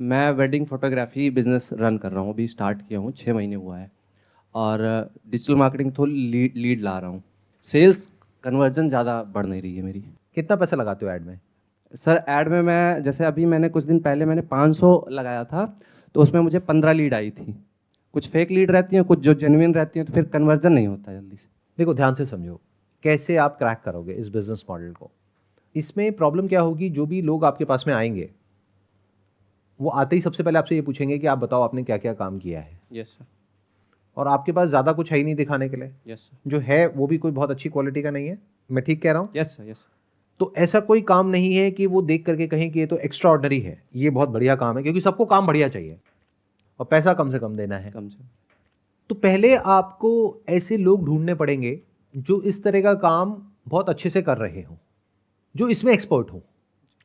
मैं wedding photography business run कर रहा हूँ, अभी स्टार्ट किया हूँ, 6 महीने हुआ है। और डिजिटल मार्केटिंग थोड़ी लीड ला रहा हूँ। सेल्स कन्वर्जन ज़्यादा बढ़ नहीं रही है मेरी। कितना पैसा लगाते हो ऐड में? सर ऐड में मैं जैसे अभी मैंने कुछ दिन पहले मैंने 500 लगाया था, तो उसमें मुझे 15 लीड आई थी। कुछ फेक लीड रहती हैं, कुछ जो जेन्युइन रहती हैं, तो फिर कन्वर्जन नहीं होता जल्दी से। देखो ध्यान से समझो, कैसे आप क्रैक करोगे इस बिजनेस मॉडल को। इसमें प्रॉब्लम क्या होगी, जो भी लोग आपके पास में आएंगे वो आते ही सबसे पहले आपसे ये पूछेंगे कि आप बताओ आपने क्या क्या काम किया है। Yes sir. और आपके पास ज़्यादा कुछ है ही नहीं दिखाने के लिए। Yes sir. जो है वो भी कोई बहुत अच्छी क्वालिटी का नहीं है। मैं ठीक कह रहा हूँ? Yes sir. यस। तो ऐसा कोई काम नहीं है कि वो देख करके कहें कि ये तो एक्स्ट्रा ऑर्डिनरी है, ये बहुत बढ़िया काम है, क्योंकि सबको काम बढ़िया चाहिए और पैसा कम से कम देना है। कम से तो पहले आपको ऐसे लोग ढूंढने पड़ेंगे जो इस तरह का काम बहुत अच्छे से कर रहे हों, जो इसमें एक्सपर्ट हों,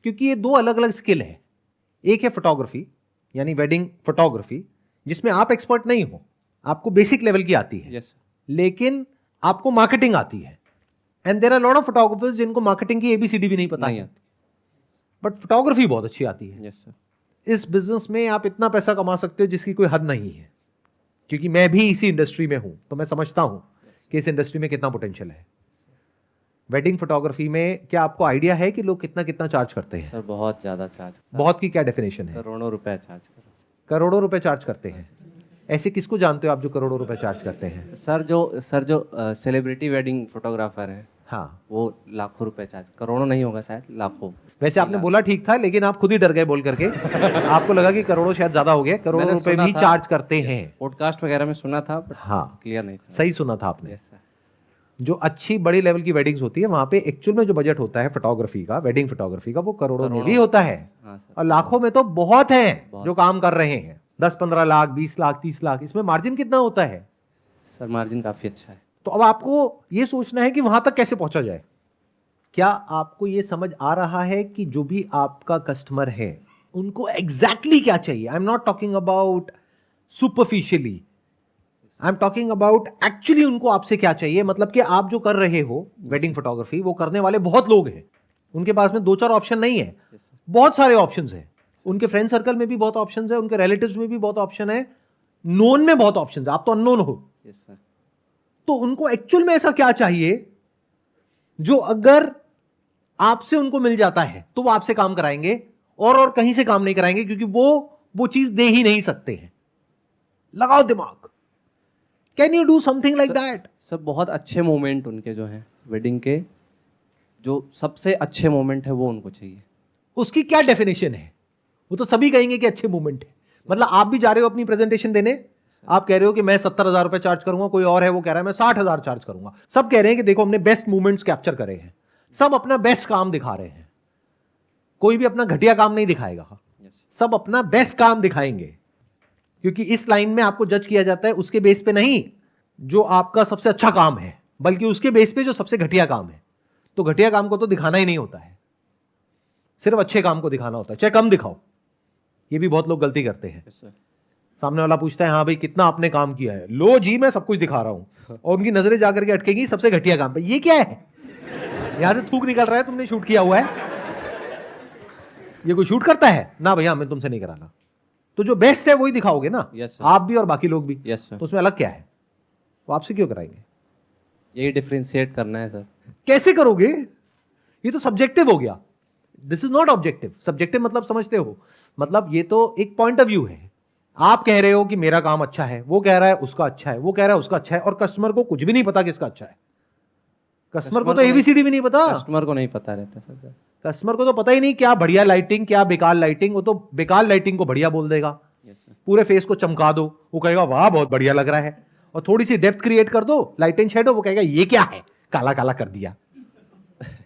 क्योंकि ये दो अलग अलग स्किल है। एक है फोटोग्राफी, यानी वेडिंग फोटोग्राफी, जिसमें आप एक्सपर्ट नहीं हो, आपको बेसिक लेवल की आती है। यस। लेकिन आपको मार्केटिंग आती है। And there are lot of photographers जिनको मार्केटिंग की एबीसीडी भी नहीं पता नहीं है, आती। बट फोटोग्राफी बहुत अच्छी आती है। Yes sir. इस बिजनेस में आप इतना पैसा कमा सकते हो जिसकी कोई हद नहीं है, क्योंकि मैं भी इसी इंडस्ट्री में हूं, तो मैं समझता हूं कि इस इंडस्ट्री में कितना पोटेंशियल है। वेडिंग फोटोग्राफी में क्या आपको आइडिया है कि लोग कितना कितना चार्ज करते हैं? सर बहुत ज़्यादा चार्ज। बहुत की क्या डेफिनेशन है? करोड़ों रुपए चार्ज कर रहे करोड़ों रुपए चार्ज करते हैं। ऐसे किसको जानते हो आप जो करोड़ों रुपए चार्ज करते हैं? हैं। सर जो सेलिब्रिटी वेडिंग फोटोग्राफर है, हाँ, वो लाखों रुपए चार्ज, करोड़ों नहीं होगा शायद, लाखों। वैसे आपने बोला ठीक था, लेकिन आप खुद ही डर गए बोल करके। आपको लगा कि करोड़ों शायद ज्यादा हो गए। करोड़ों मैंने रुपए सुना भी था, चार्ज करते हैं। पॉडकास्ट वगैरह में सुना था, बट हाँ, क्लियर नहीं था। सही सुना था आपने। Yes sir. जो अच्छी बड़ी लेवल की वेडिंग्स होती है वहां पे एक्चुअल में जो बजट होता है फोटोग्राफी का, वेडिंग फोटोग्राफी का, वो करोड़ों में भी होता है। हाँ सर। और लाखों में तो बहुत हैं बहुत। जो काम कर रहे हैं। 10-15 लाख, 20 लाख, 30 लाख, इसमें मार्जिन कितना होता है? सर मार्जिन काफ़ी अच्छा है। तो अब आपको ये सोचना है कि वहां तक कैसे पहुंचा जाए। क्या आपको ये समझ आ रहा है कि जो भी आपका कस्टमर है उनको एग्जैक्टली क्या चाहिए? I am not talking about superficially, I am talking about actually उनको आपसे क्या चाहिए। मतलब कि आप जो कर रहे हो वेडिंग फोटोग्राफी, वो करने वाले बहुत लोग हैं, उनके पास में 2-4 ऑप्शन नहीं है, बहुत सारे ऑप्शंस हैं। उनके फ्रेंड सर्कल में भी बहुत ऑप्शंस है, उनके रिलेटिव्स में भी बहुत ऑप्शन है, नोन में बहुत ऑप्शंस है। आप तो अननोन हो। Yes sir. तो उनको एक्चुअल में ऐसा क्या चाहिए जो अगर आपसे उनको मिल जाता है तो वो आपसे काम कराएंगे और कहीं से काम नहीं कराएंगे, क्योंकि वो चीज दे ही नहीं सकते हैं। लगाओ दिमाग। Can you do something like that? Sir बहुत अच्छे मोमेंट उनके जो हैं वेडिंग के, जो सबसे अच्छे मोमेंट है वो उनको चाहिए। उसकी क्या डेफिनेशन है? वो तो सभी कहेंगे कि अच्छे मूवमेंट है। मतलब आप भी जा रहे हो अपनी प्रेजेंटेशन देने, आप कह रहे हो कि मैं 70,000 रुपए चार्ज करूंगा, कोई और है वो कह रहा है मैं 60,000 चार्ज करूंगा। सब कह रहे हैं कि देखो हमने बेस्ट मूवमेंट्स कैप्चर करे हैं, सब अपना बेस्ट काम दिखा रहे हैं। कोई भी अपना घटिया काम नहीं दिखाएगा, सब अपना बेस्ट काम दिखाएंगे, क्योंकि इस लाइन में आपको जज किया जाता है उसके बेस पे नहीं जो आपका सबसे अच्छा काम है, बल्कि उसके बेस पे जो सबसे घटिया काम है। तो घटिया काम को तो दिखाना ही नहीं होता है, सिर्फ अच्छे काम को दिखाना होता है, चाहे कम दिखाओ। ये भी बहुत लोग गलती करते हैं। सामने वाला पूछता है हाँ भाई कितना आपने काम किया है, लो जी मैं सब कुछ दिखा रहा हूं, और उनकी नजरें जाकर के अटकेगी सबसे घटिया काम पे। ये क्या है? यहां से थूक निकल रहा है, तुमने शूट किया हुआ है। ये कोई शूट करता है ना भैया, हमें तुमसे नहीं कराना। तो जो बेस्ट है वही दिखाओगे ना। Yes sir. आप भी और बाकी लोग भी। Yes sir. तो उसमें अलग क्या है? वो आपसे क्यों कराएंगे? यही डिफरेंशिएट करना है सर। कैसे करोगे? ये तो सब्जेक्टिव हो गया, this is not objective. Subjective मतलब समझते हो, मतलब ये तो एक पॉइंट ऑफ व्यू है। आप कह रहे हो कि मेरा काम अच्छा है, वो कह रहा है उसका अच्छा है, वो कह रहा है उसका अच्छा है, और कस्टमर को कुछ भी नहीं पता किसका अच्छा है। कस्टमर को तो एबीसीडी भी नहीं पता। कस्टमर को नहीं पता रहता सर। कस्टमर को तो पता ही नहीं क्या बढ़िया लाइटिंग क्या बेकार लाइटिंग। वो तो बेकार लाइटिंग को बढ़िया बोल देगा। पूरे फेस को चमका दो, वो कहेगा वाह बहुत बढ़िया लग रहा है। और थोड़ी सी डेप्थ क्रिएट कर दो, लाइट एंड शेडो, वो कहेगा ये क्या है, काला काला कर दिया।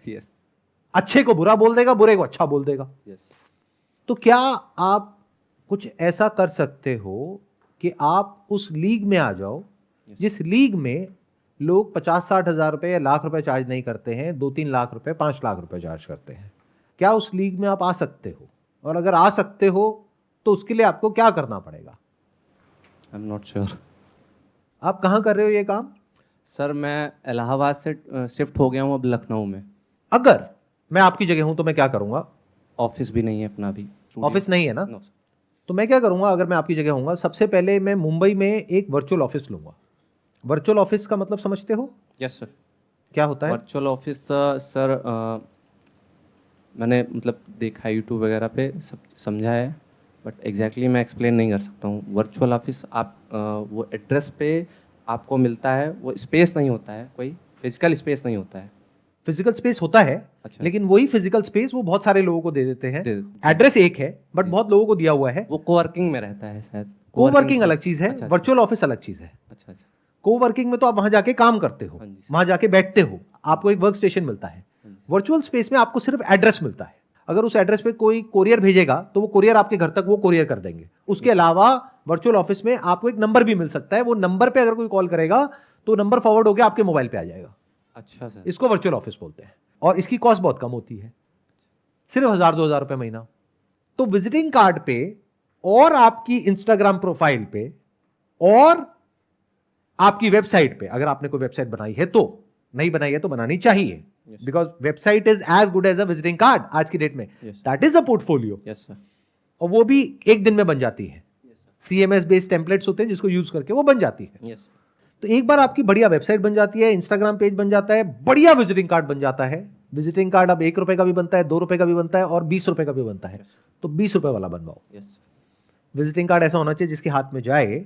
यस। अच्छे को बुरा बोल देगा, बुरे को अच्छा बोल देगा। यस। तो क्या आप कुछ ऐसा कर सकते हो कि आप उस लीग में आ जाओ जिस लीग में लोग 50-60 हजार रुपए या लाख रुपए चार्ज नहीं करते हैं, 2-3 लाख रुपए 5 लाख रुपए चार्ज करते हैं? क्या उस लीग में आप आ सकते हो? और अगर आ सकते हो तो उसके लिए आपको क्या करना पड़ेगा? I am not sure. आप कहां कर रहे हो ये काम? सर मैं इलाहाबाद से शिफ्ट हो गया हूँ अब लखनऊ में। अगर मैं आपकी जगह हूं तो मैं क्या करूंगा? ऑफिस भी नहीं है अपना अभी। ऑफिस नहीं है ना? No sir. तो मैं क्या करूंगा, अगर मैं आपकी जगह होऊंगा, सबसे पहले मैं मुंबई में एक वर्चुअल ऑफिस लूंगा। वर्चुअल ऑफिस का मतलब समझते हो यस सर। क्या होता है? वर्चुअल ऑफिस सर, मैंने मतलब देखा यूट्यूब वगैरह पे, सब समझा है, बट एग्जैक्टली मैं एक्सप्लेन नहीं कर सकता हूँ। वर्चुअल ऑफिस आप वो एड्रेस पे आपको मिलता है, वो स्पेस नहीं होता है, कोई फिजिकल स्पेस नहीं होता है। फिजिकल स्पेस होता है, अच्छा। लेकिन वही फिजिकल स्पेस वो बहुत सारे लोगों को दे देते हैं। दे- एड्रेस एक है बट जी। बहुत लोगों को दिया हुआ है। वो कोवर्किंग में रहता है शायद। कोवर्किंग अलग space। चीज है, अच्छा, वर्चुअल ऑफिस अलग चीज है। अच्छा अच्छा। कोवर्किंग में तो आप वहां जाके काम करते हो, हाँ जी। वहां जाके बैठते हो, आपको एक वर्क स्टेशन मिलता है। वर्चुअल स्पेस में आपको सिर्फ एड्रेस मिलता है। अगर उस एड्रेस पे कोई कोरियर भेजेगा तो वो कोरियर आपके घर तक वो कोरियर कर देंगे। उसके अलावा वर्चुअल ऑफिस में आपको एक नंबर भी मिल सकता है, वो नंबर पे अगर कोई कॉल करेगा तो नंबर फॉरवर्ड होकर आपके मोबाइल पे आ जाएगा। अच्छा सर। इसको वर्चुअल ऑफिस बोलते हैं, और इसकी कॉस्ट बहुत कम होती है, सिर्फ 1000-2000 रुपए महीना। तो विजिटिंग कार्ड पे और आपकी इंस्टाग्राम प्रोफाइल पे और आपकी वेबसाइट पे, अगर आपने कोई वेबसाइट बनाई है तो, नहीं बनाई है तो बनानी चाहिए, because website is as good as a visiting card आज की डेट में। Yes. That is a portfolio, yes sir. और वो भी एक दिन में बन जाती है। CMS बेस्ड टेम्पलेट्स होते हैं जिसको यूज करके वो बन जाती है। यस। तो एक बार आपकी बढ़िया वेबसाइट बन जाती है, इंस्टाग्राम पेज बन जाता है, बढ़िया विजिटिंग कार्ड बन जाता है। विजिटिंग कार्ड अब 1 रुपए का भी बनता है, 2 रुपए का भी बनता है और 20 रुपए का भी बनता है। तो 20 रुपए वाला बनवाओ। यस। विजिटिंग कार्ड ऐसा होना चाहिए जिसके हाथ में जाए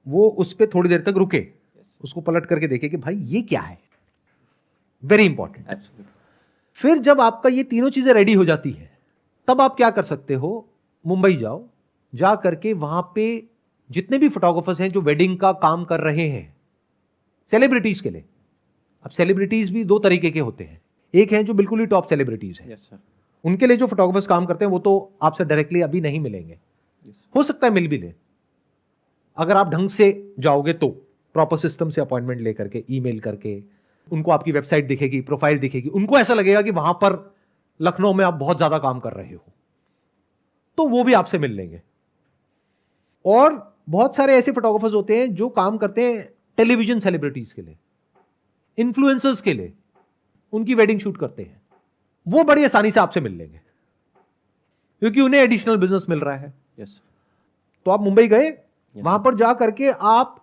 वो उस पर थोड़ी देर तक रुके, उसको पलट करके देखे कि भाई ये क्या है। Very important. एब्सोल्युटली। फिर जब आपका ये तीनों चीजें रेडी हो जाती है, तब आप क्या कर सकते हो, मुंबई जाओ, जा करके वहां पे जितने भी फोटोग्राफर्स हैं जो वेडिंग का काम कर रहे हैं सेलिब्रिटीज के लिए। अब सेलिब्रिटीज भी 2 तरीके के होते हैं, एक हैं जो बिल्कुल ही टॉप सेलिब्रिटीज हैं, यस सर। उनके लिए जो फोटोग्राफर्स काम करते हैं वो तो आपसे डायरेक्टली अभी नहीं मिलेंगे, यस। हो सकता है मिल भी ले, अगर आप ढंग से जाओगे तो प्रॉपर सिस्टम से अपॉइंटमेंट लेकर के, ईमेल करके, उनको आपकी वेबसाइट दिखेगी, प्रोफाइल दिखेगी, उनको ऐसा लगेगा कि वहां पर लखनऊ में आप बहुत ज्यादा काम कर रहे हो, तो वो भी आपसे मिल लेंगे। और बहुत सारे ऐसे फोटोग्राफर्स होते हैं जो काम करते हैं टेलीविजन सेलिब्रिटीज के लिए, इन्फ्लुएंसर्स के लिए, उनकी वेडिंग शूट करते हैं, वो बड़ी आसानी से आपसे मिल लेंगे क्योंकि उन्हें एडिशनल बिजनेस मिल रहा है। यस। तो आप मुंबई गए, वहां पर जा करके आप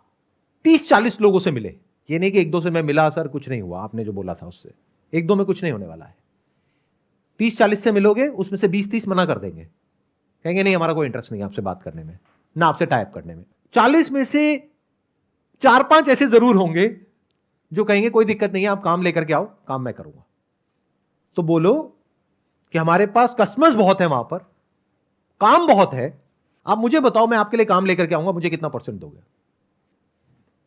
30-40 लोगों से मिले। ये नहीं कि 1-2 से मैं मिला सर कुछ नहीं हुआ, आपने जो बोला था उससे 1-2 में कुछ नहीं होने वाला है। 30-40 से मिलोगे, उसमें से 20-30 मना कर देंगे, कहेंगे नहीं हमारा कोई इंटरेस्ट नहीं आपसे बात करने में, ना आपसे टाइप करने में। 40 में से 4-5 ऐसे जरूर होंगे जो कहेंगे कोई दिक्कत नहीं है, आप काम लेकर के आओ, काम मैं करूंगा। तो बोलो कि हमारे पास कस्टमर्स बहुत है, वहां पर काम बहुत है, आप मुझे बताओ मैं आपके लिए काम लेकर के आऊंगा, मुझे कितना % दोगे?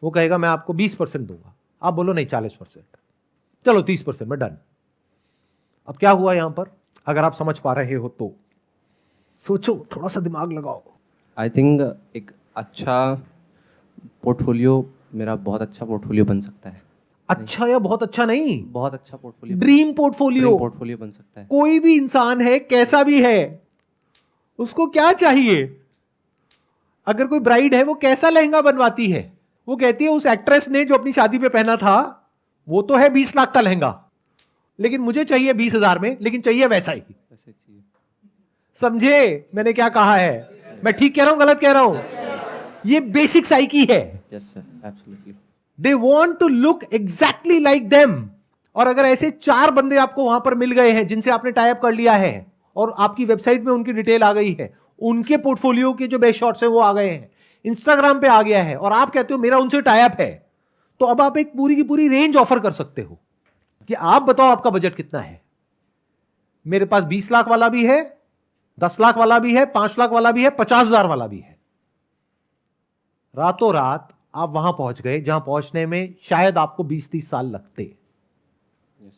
वो कहेगा मैं आपको 20% दूंगा। आप बोलो नहीं 40%, चलो 30% में डन। अब क्या हुआ यहां पर, अगर आप समझ पा रहे हो तो सोचो, थोड़ा सा दिमाग लगाओ। आई थिंक एक अच्छा पोर्टफोलियो, मेरा बहुत अच्छा पोर्टफोलियो बन सकता है। अच्छा या बहुत अच्छा नहीं, बहुत अच्छा पोर्टफोलियो, ड्रीम पोर्टफोलियो। पोर्टफोलियो बन सकता है। कोई भी इंसान है, कैसा भी है, उसको क्या चाहिए? अगर कोई ब्राइड है, वो कैसा लहंगा बनवाती है? वो कहती है उस एक्ट्रेस ने जो अपनी शादी पे पहना था वो तो है 20 लाख का लहंगा, लेकिन मुझे चाहिए 20,000 में, लेकिन चाहिए वैसा ही। वैसे चाहिए। समझे मैंने क्या कहा है? मैं ठीक कह रहा हूं, गलत कह रहा हूं? ये बेसिक साइकी है। Yes sir, absolutely. They want to look exactly like them. और अगर ऐसे 4 बंदे आपको वहां पर मिल गए हैं जिनसे आपने टाई अप कर लिया है और आपकी वेबसाइट में उनकी डिटेल आ गई है, उनके पोर्टफोलियो के जो बेस्ट शॉट्स हैं वो आ गए हैं, इंस्टाग्राम पे आ गया है, और आप कहते हो मेरा उनसे टाई अप है, तो अब आप एक पूरी की पूरी रेंज ऑफर कर सकते हो कि आप बताओ आपका बजट कितना है। मेरे पास 20 लाख वाला भी है, 10 लाख वाला भी है, 5 लाख वाला भी है, 50,000 वाला भी है। रातों रात आप वहां पहुंच गए जहां पहुंचने में शायद आपको 20-30 साल लगते।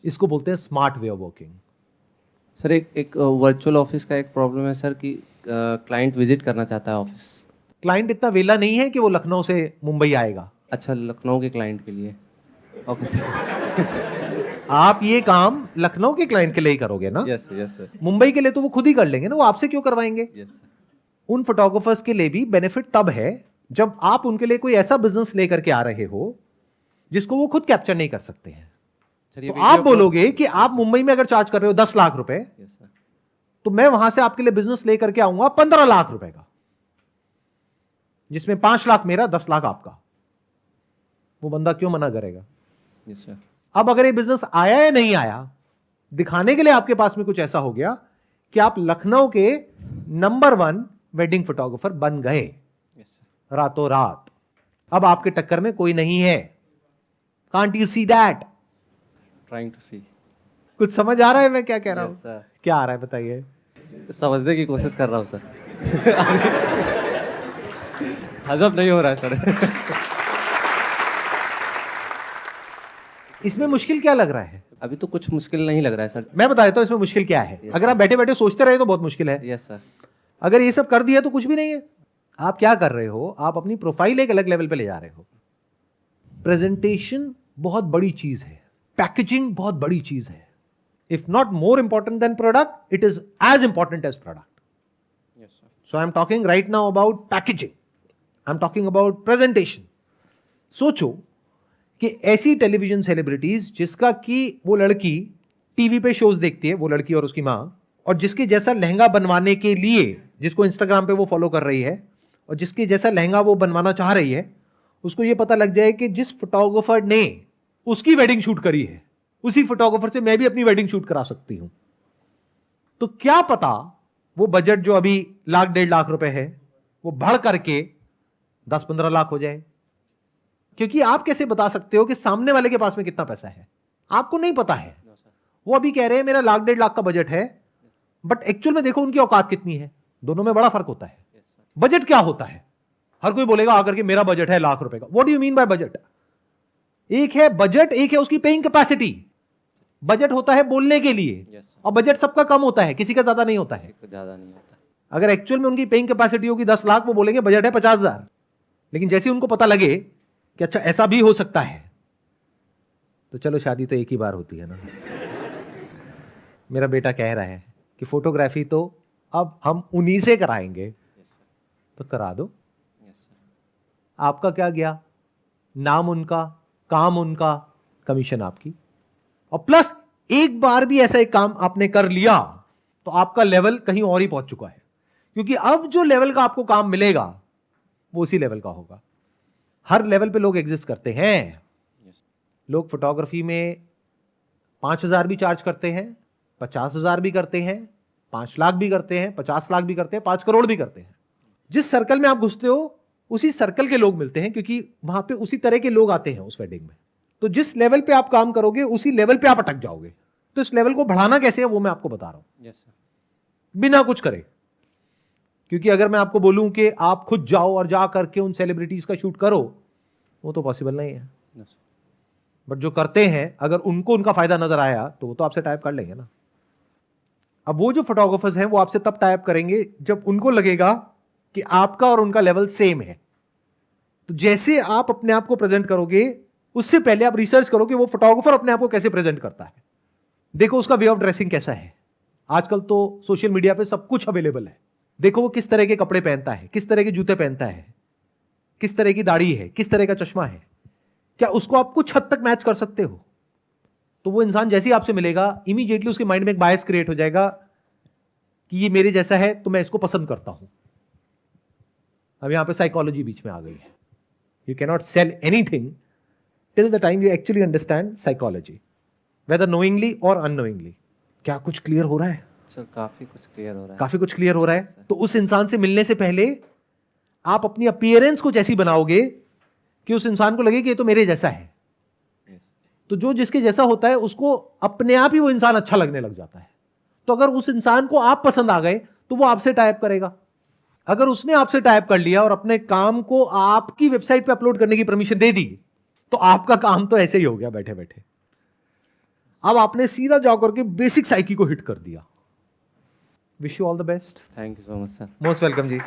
इसको बोलते हैं smart way of working. Sir एक वर्चुअल ऑफिस का एक प्रॉब्लम है सर कि क्लाइंट विजिट करना चाहता है ऑफिस। क्लाइंट इतना वेला नहीं है कि वो लखनऊ से मुंबई आएगा। अच्छा, लखनऊ के क्लाइंट के लिए। Okay sir. आप ये काम लखनऊ के क्लाइंट के लिए ही करोगे ना? Yes yes sir. मुंबई के लिए तो वो खुद ही कर लेंगे ना, वो आपसे क्यों करवाएंगे? Yes sir. उन फोटोग्राफर्स के लिए भी बेनिफिट तब है जब आप उनके लिए कोई ऐसा बिजनेस लेकर के आ रहे हो जिसको वो खुद कैप्चर नहीं कर सकते हैं। तो आप बोलोगे कि आप मुंबई में अगर चार्ज कर रहे हो 10 लाख रुपए, यस सर। तो मैं वहां से आपके लिए बिजनेस लेकर के आऊंगा 15 लाख रुपए का। जिसमें 5 लाख मेरा, 10 लाख आपका, वो बंदा क्यों मना करेगा? Yes sir. अब अगर ये बिजनेस आया या नहीं आया, दिखाने के लिए आपके पास में कुछ ऐसा हो गया कि आप लखनऊ के नंबर 1 वेडिंग फोटोग्राफर बन गए यस सर। रातों रात। अब आपके टक्कर में कोई नहीं है। Can't you see that? Trying to see. कुछ समझ आ रहा है मैं क्या कह रहा हूं? Yes sir. क्या आ रहा है बताइए। समझने की कोशिश कर रहा हूँ सर। हजम नहीं हो रहा है सर। इसमें मुश्किल क्या लग रहा है? अभी तो कुछ मुश्किल नहीं लग रहा है सर। मैं बता देता हूं इसमें मुश्किल क्या है। अगर आप बैठे बैठे सोचते रहे तो बहुत मुश्किल है। Yes sir. अगर ये सब कर दिया तो कुछ भी नहीं है। आप क्या कर रहे हो? आप अपनी प्रोफाइल एक अलग लेवल पे ले जा रहे हो। प्रेजेंटेशन बहुत बड़ी चीज है, पैकेजिंग बहुत बड़ी चीज है। If not more important than product, it is as important as product. Yes sir. So I am talking right now about packaging, I am talking about presentation. सोचो कि ऐसी टेलीविजन सेलिब्रिटीज जिसका कि वो लड़की टीवी पे शोज देखती है, वो लड़की और उसकी मां, और जिसके जैसा लहंगा बनवाने के लिए, जिसको इंस्टाग्राम पे वो फॉलो कर रही है और जिसके जैसा लहंगा वो बनवाना चाह रही है, उसको ये पता लग जाए कि जिस फोटोग्राफर ने उसकी वेडिंग शूट करी है, उसी फोटोग्राफर से मैं भी अपनी वेडिंग शूट करा सकती हूं। तो क्या पता वो बजट जो अभी 1,00,000-1.5 लाख रुपए है, वो बढ़ करके 10-15 लाख हो जाए। क्योंकि आप कैसे बता सकते हो कि सामने वाले के पास में कितना पैसा है? आपको नहीं पता है। वो अभी कह रहे हैं मेरा 1,00,000-1.5 लाख का बजट है, बट एक्चुअल में देखो उनकी औकात कितनी है। दोनों में बड़ा फर्क होता है। बजट क्या होता है? हर कोई बोलेगा आकर के मेरा बजट है 1,00,000 रुपए का। What do you mean by budget? एक है बजट, एक है उसकी पेइंग कैपेसिटी। बजट होता है बोलने के लिए, और बजट सबका कम होता है, किसी का ज्यादा नहीं होता है। ज्यादा नहीं होता। अगर एक्चुअल में उनकी पेइंग कैपेसिटी होगी 10 लाख, वो बोलेंगे बजट है 50,000। लेकिन जैसे उनको पता लगे कि अच्छा ऐसा भी हो सकता है, तो चलो शादी तो एक ही बार होती है ना। मेरा बेटा कह रहा है कि फोटोग्राफी तो अब हम उन्हीं से कराएंगे, तो करा दो। आपका क्या गया? नाम उनका, काम उनका, कमीशन आपकी। और प्लस एक बार भी ऐसा एक काम आपने कर लिया तो आपका लेवल कहीं और ही पहुंच चुका है। क्योंकि अब जो लेवल का आपको काम मिलेगा वो उसी लेवल का होगा। हर लेवल पे लोग एग्जिस्ट करते हैं। लोग फोटोग्राफी में 5,000 भी चार्ज करते हैं, 50,000 भी करते हैं, 5 लाख भी करते हैं, 50 लाख भी करते हैं, 5 करोड़ भी करते हैं। जिस सर्कल में आप घुसते हो उसी सर्कल के लोग मिलते हैं, क्योंकि वहां पे उसी तरह के लोग आते हैं उस वेडिंग में। तो जिस लेवल पे आप काम करोगे उसी लेवल पे आप अटक जाओगे। तो इस लेवल को बढ़ाना कैसे है वो मैं आपको बता रहा हूं। Yes sir. बिना कुछ करे। क्योंकि अगर मैं आपको बोलूं कि आप खुद जाओ और जा करके उन सेलिब्रिटीज का शूट करो, वो तो पॉसिबल नहीं है। बट जो करते हैं, अगर उनको उनका फायदा नजर आया तो वो तो आपसे टाइप कर लेंगे ना। अब वो जो फोटोग्राफर्स हैं वो आपसे तब टाइप करेंगे जब उनको लगेगा कि आपका और उनका लेवल सेम है। तो जैसे आप अपने आप को प्रेजेंट करोगे, उससे पहले आप रिसर्च करो कि वो फोटोग्राफर अपने आप को कैसे प्रेजेंट करता है। देखो उसका वे ऑफ ड्रेसिंग कैसा है। आजकल तो सोशल मीडिया पे सब कुछ अवेलेबल है। देखो वो किस तरह के कपड़े पहनता है, किस तरह के जूते पहनता है, किस तरह की दाढ़ी है, किस तरह का चश्मा है। क्या उसको आप कुछ हद तक मैच कर सकते हो? तो वो इंसान जैसे ही आपसे मिलेगा, इमीडिएटली उसके माइंड में एक बायस क्रिएट हो जाएगा कि ये मेरे जैसा है तो मैं इसको पसंद करता हूं। अब यहां पे साइकोलॉजी बीच में आ गई है। You cannot sell anything till the time you actually understand psychology, whether knowingly or unknowingly. क्या कुछ क्लियर हो रहा है? सर काफी कुछ क्लियर हो रहा है। काफी कुछ क्लियर हो रहा है। तो उस इंसान से मिलने से पहले आप अपनी अपीयरेंस को जैसी बनाओगे कि उस इंसान को लगे कि ये तो मेरे जैसा है। तो जो जिसके जैसा होता है उसको अपने आप ही वो इंसान अच्छा लगने लग जाता है। तो अगर उस इंसान को आप पसंद आ गए तो वो आपसे टाइप करेगा। अगर उसने आपसे टाइप कर लिया और अपने काम को आपकी वेबसाइट पे अपलोड करने की परमिशन दे दी, तो आपका काम तो ऐसे ही हो गया बैठे बैठे। अब आपने सीधा जाकर के बेसिक साइकी को हिट कर दिया। Wish you all the best. Thank you so much sir. Most welcome ji.